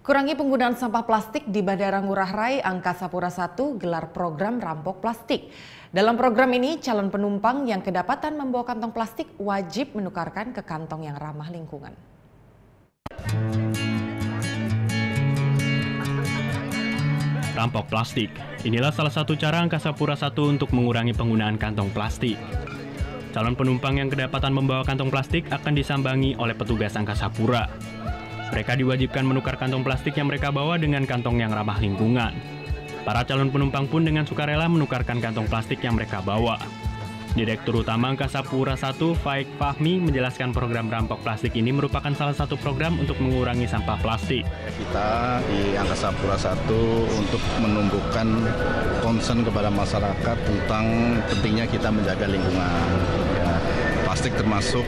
Kurangi penggunaan sampah plastik di Bandara Ngurah Rai Angkasa Pura I gelar program Rampok Plastik. Dalam program ini, calon penumpang yang kedapatan membawa kantong plastik wajib menukarkan ke kantong yang ramah lingkungan. Rampok plastik, inilah salah satu cara Angkasa Pura I untuk mengurangi penggunaan kantong plastik. Calon penumpang yang kedapatan membawa kantong plastik akan disambangi oleh petugas Angkasa Pura. Mereka diwajibkan menukar kantong plastik yang mereka bawa dengan kantong yang ramah lingkungan. Para calon penumpang pun dengan sukarela menukarkan kantong plastik yang mereka bawa. Direktur Utama Angkasa Pura I, Faik Fahmi, menjelaskan program Rampok Plastik ini merupakan salah satu program untuk mengurangi sampah plastik. Kita di Angkasa Pura I untuk menumbuhkan concern kepada masyarakat tentang pentingnya kita menjaga lingkungan. Ya, plastik termasuk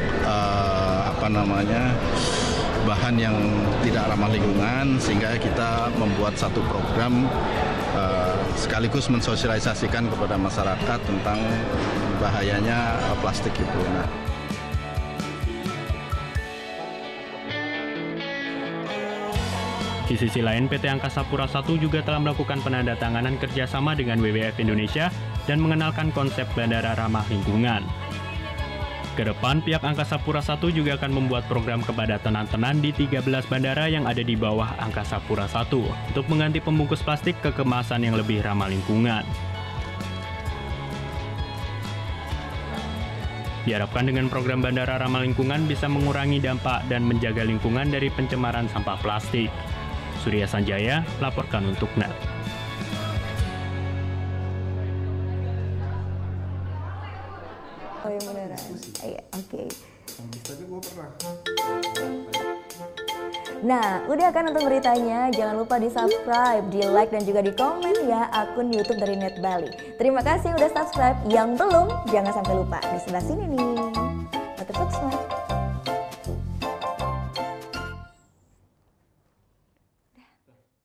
bahan yang tidak ramah lingkungan, sehingga kita membuat satu program sekaligus mensosialisasikan kepada masyarakat tentang bahayanya plastik itu. Di sisi lain, PT Angkasa Pura I juga telah melakukan penandatanganan kerjasama dengan WWF Indonesia dan mengenalkan konsep bandara ramah lingkungan. Kedepan, pihak Angkasa Pura I juga akan membuat program kepadatan di 13 bandara yang ada di bawah Angkasa Pura I untuk mengganti pembungkus plastik ke kemasan yang lebih ramah lingkungan. Diharapkan dengan program bandara ramah lingkungan bisa mengurangi dampak dan menjaga lingkungan dari pencemaran sampah plastik. Surya Sanjaya melaporkan untuk NET. Oh yang beneran? Iya, oke. Tapi gue pernah. Nah, udah kan nonton beritanya? Jangan lupa di subscribe, di like, dan juga di komen ya akun YouTube dari Net Bali. Terima kasih udah subscribe. Yang belum, jangan sampai lupa. Di sebelah sini nih. Subscribe.